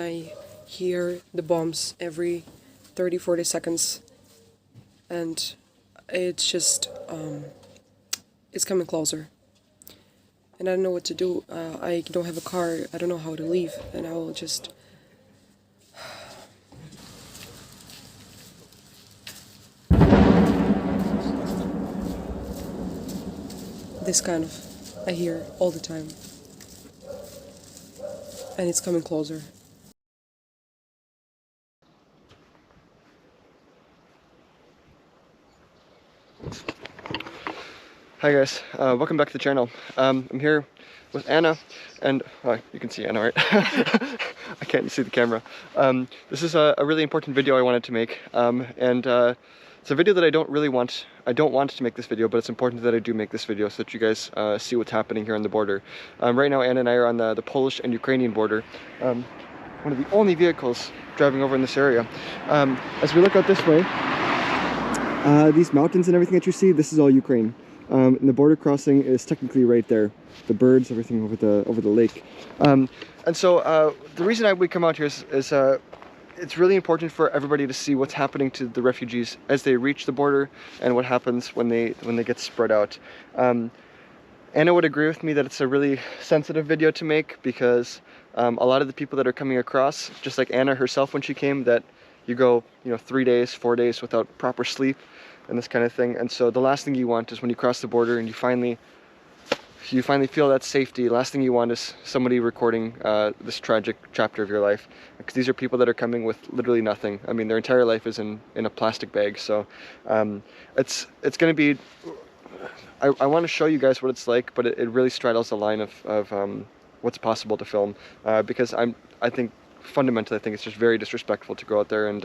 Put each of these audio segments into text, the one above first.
I hear the bombs every 30-40 seconds, and it's just it's coming closer, and I don't know what to do. I don't have a car, I don't know how to leave, and I will just this kind of I hear all the time, and it's coming closer. Hi guys, welcome back to the channel. I'm here with Anna, and you can see Anna, right? I can't see the camera. This is a really important video I wanted to make, it's a video that I don't want to make this video, but it's important that I do make this video so that you guys see what's happening here on the border. Right now Anna and I are on the Polish and Ukrainian border. One of the only vehicles driving over in this area. As we look out this way, these mountains and everything that you see, this is all Ukraine. And the border crossing is technically right there. The birds, everything over the lake. And so the reason we come out here is it's really important for everybody to see what's happening to the refugees as they reach the border and what happens when they get spread out. Anna would agree with me that it's a really sensitive video to make because a lot of the people that are coming across, just like Anna herself when she came, that you go 3 days, 4 days without proper sleep and this kind of thing. And so the last thing you want is when you cross the border and you finally feel that safety, the last thing you want is somebody recording this tragic chapter of your life, because these are people that are coming with literally nothing. I mean, their entire life is in a plastic bag. So it's going to be, I want to show you guys what it's like, but it really straddles the line of what's possible to film, because fundamentally I think it's just very disrespectful to go out there and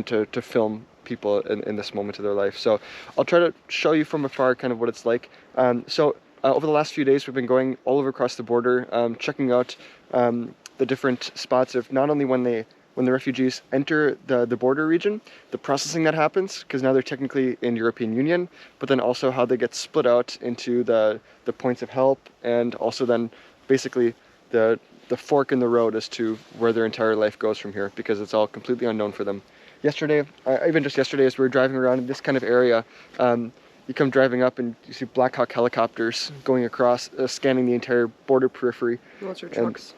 to film people in this moment of their life. So I'll try to show you from afar kind of what it's like. Over the last few days we've been going all over across the border, checking out the different spots of not only when the refugees enter the border region, the processing that happens, because now they're technically in European Union, but then also how they get split out into the points of help, and also then basically the fork in the road as to where their entire life goes from here, because it's all completely unknown for them. Yesterday, even just yesterday, as we were driving around in this kind of area, you come driving up and you see Black Hawk helicopters going across, scanning the entire border periphery. Military trucks.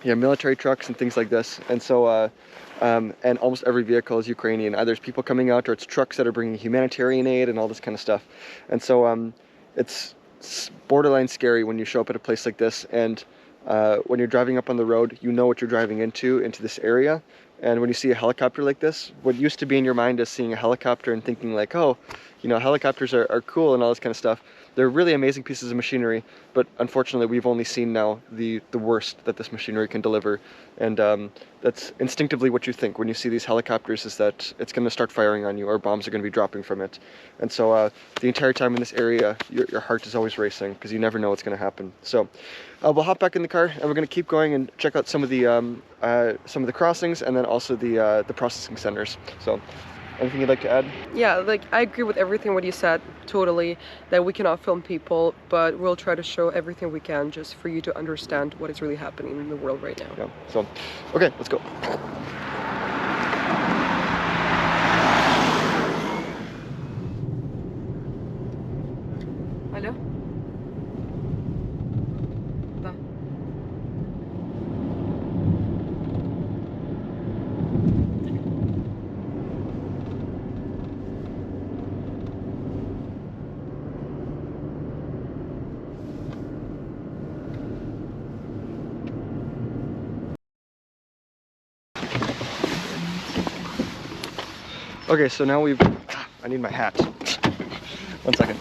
Yeah, military trucks and things like this. And so, and almost every vehicle is Ukrainian. Either there's people coming out, or it's trucks that are bringing humanitarian aid and all this kind of stuff. And so, it's borderline scary when you show up at a place like this, and when you're driving up on the road, you know what you're driving into this area. And when you see a helicopter like this, what used to be in your mind is seeing a helicopter and thinking like, oh, helicopters are cool and all this kind of stuff. They're really amazing pieces of machinery, but unfortunately we've only seen now the worst that this machinery can deliver. And that's instinctively what you think when you see these helicopters, is that it's going to start firing on you, or bombs are going to be dropping from it. And so the entire time in this area, your heart is always racing, because you never know what's going to happen. So we'll hop back in the car and we're going to keep going and check out some of the crossings, and then also the processing centers. So anything you'd like to add? Yeah, like I agree with everything what you said, totally, that we cannot film people, but we'll try to show everything we can just for you to understand what is really happening in the world right now. Yeah, so, okay, let's go. Алло? Да. Okay, so now I need my hat. 1 second.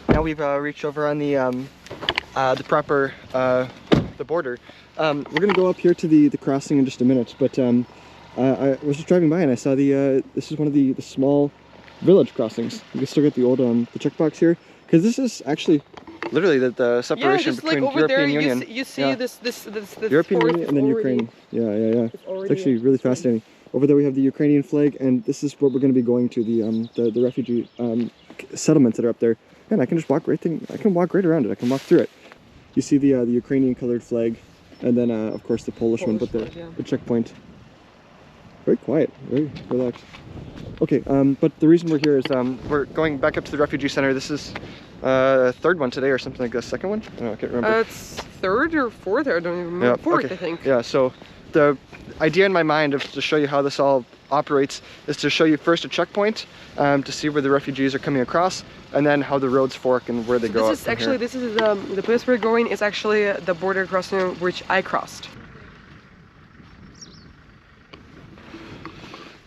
Now we've reached over on the proper the border. We're gonna go up here to the crossing in just a minute, but I was just driving by and I saw this is one of the small village crossings. You can still get the old the checkbox here, because this is actually literally the separation between like European Union. You see this European Union and then Ukraine. Yeah. It's actually really fascinating. Over there we have the Ukrainian flag, and this is what we're going to be going to, the refugee settlements that are up there. And I can just walk right around it. I can walk through it. You see the Ukrainian colored flag and then of course the Polish one, but the checkpoint. Very quiet, very relaxed. Okay, but the reason we're here is we're going back up to the refugee center. This is third one today or something like this. Second one? I don't know, I can't remember. It's third or fourth, I don't even remember. Yeah, Fourth, okay. I think. Yeah, so the idea in my mind of to show you how this all operates is to show you first a checkpoint to see where the refugees are coming across, and then how the roads fork and where they go. This is actually, this is the place we're going is actually the border crossing which I crossed.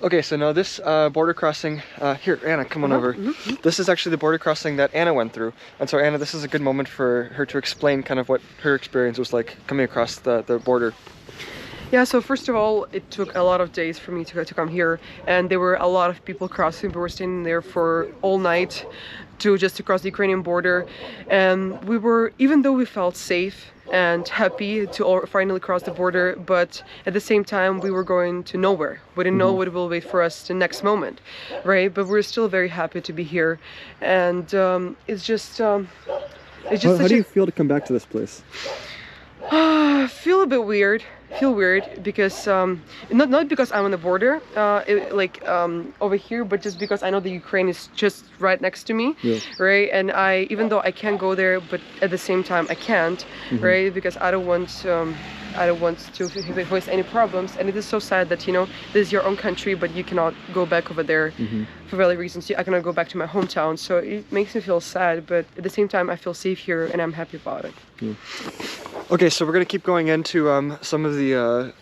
Okay, so now this border crossing, here, Anna, come on over. This is actually the border crossing that Anna went through. And so Anna, this is a good moment for her to explain kind of what her experience was like coming across the border. Yeah, so first of all, it took a lot of days for me to come here, and there were a lot of people crossing. We were staying there for all night just to cross the Ukrainian border, and we were, even though we felt safe and happy to finally cross the border, but at the same time we were going to nowhere. We didn't know what will wait for us the next moment, right? But we're still very happy to be here, and it's just how do you feel to come back to this place? Feel a bit weird. Feel weird because not because I'm on the border, over here, but just because I know the Ukraine is just right next to me, right? And even though I can go there, but at the same time I can't, right? Because I don't want to face any problems, and it is so sad that, you know, this is your own country, but you cannot go back over there for valid reasons. I cannot go back to my hometown, so it makes me feel sad, but at the same time I feel safe here and I'm happy about it. Okay, so we're gonna keep going into some of the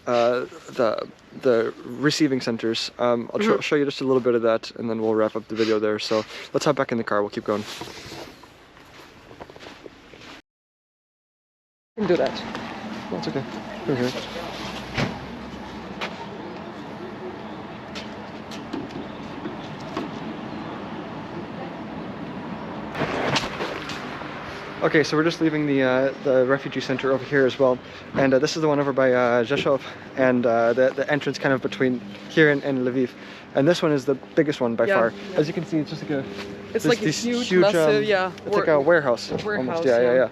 receiving centers. I'll show you just a little bit of that, and then we'll wrap up the video there. So let's hop back in the car. We'll keep going. You can do that. That's okay. We're here. Okay, so we're just leaving the refugee center over here as well, and this is the one over by Rzeszów, and the entrance kind of between here and Lviv, and this one is the biggest one by far. As you can see, it's just like a huge massive, it's like a warehouse. Almost. Yeah.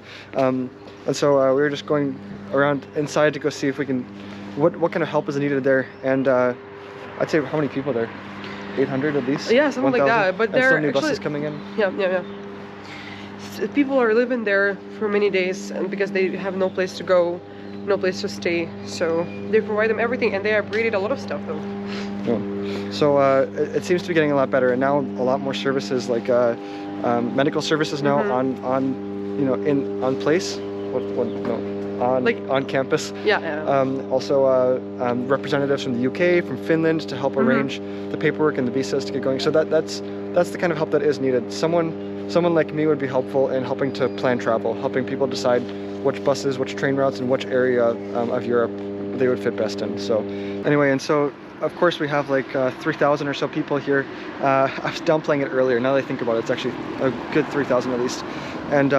And so we were just going around inside to go see if we can, what kind of help is needed there, and I'd say how many people there? 800 at least. Yeah, something like that. But there are new buses coming in. Yeah. People are living there for many days, and because they have no place to go, no place to stay, so they provide them everything, and they upgraded a lot of stuff though. Yeah. So it seems to be getting a lot better, and now a lot more services like medical services now on place. On campus. Also representatives from the UK, from Finland to help arrange the paperwork and the visas to get going. So that's the kind of help that is needed. Someone like me would be helpful in helping to plan travel, helping people decide which buses, which train routes, and which area of Europe they would fit best in. So anyway, and so of course we have like 3,000 or so people here. I was downplaying it earlier. Now that I think about it, it's actually a good 3,000 at least. And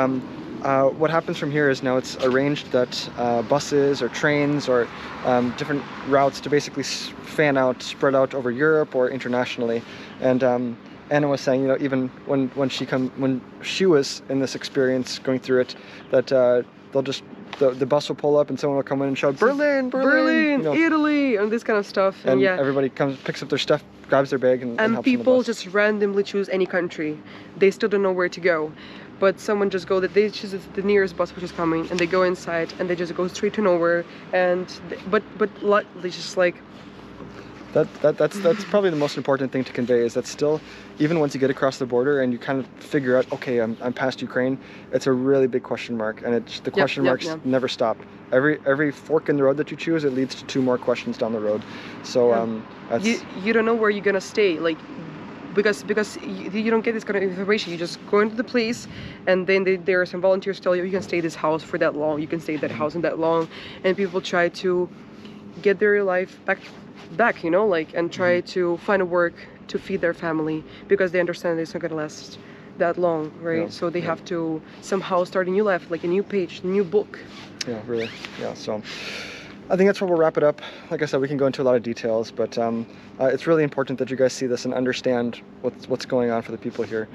what happens from here is now it's arranged that buses or trains or different routes to basically spread out over Europe or internationally. And Anna was saying, you know, even when she was in this experience going through it, that the bus will pull up and someone will come in and shout Berlin, Berlin, you know, Italy, and this kind of stuff. And everybody picks up their stuff, grabs their bag, and helps people on the bus. just randomly choose any country. They still don't know where to go, but someone just they choose the nearest bus which is coming, and they go inside and they just go straight to nowhere. And but they just like. That's probably the most important thing to convey, is that still, even once you get across the border and you kind of figure out, okay, I'm past Ukraine, it's a really big question mark, and the question marks never stop. Every fork in the road that you choose, it leads to 2 more questions down the road. So that's... you don't know where you're gonna stay, like, because you don't get this kind of information. You just go into the place, and then there are some volunteers tell you can stay this house for that long, you can stay that house and that long, and people try to get their life back, you know, like, and try to find a work to feed their family, because they understand it's not gonna last that long, right? So they have to somehow start a new life, like a new page, new book. Yeah, really. Yeah, so I think that's where we'll wrap it up. Like I said, we can go into a lot of details, but it's really important that you guys see this and understand what's going on for the people here.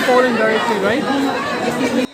Poland directly, right?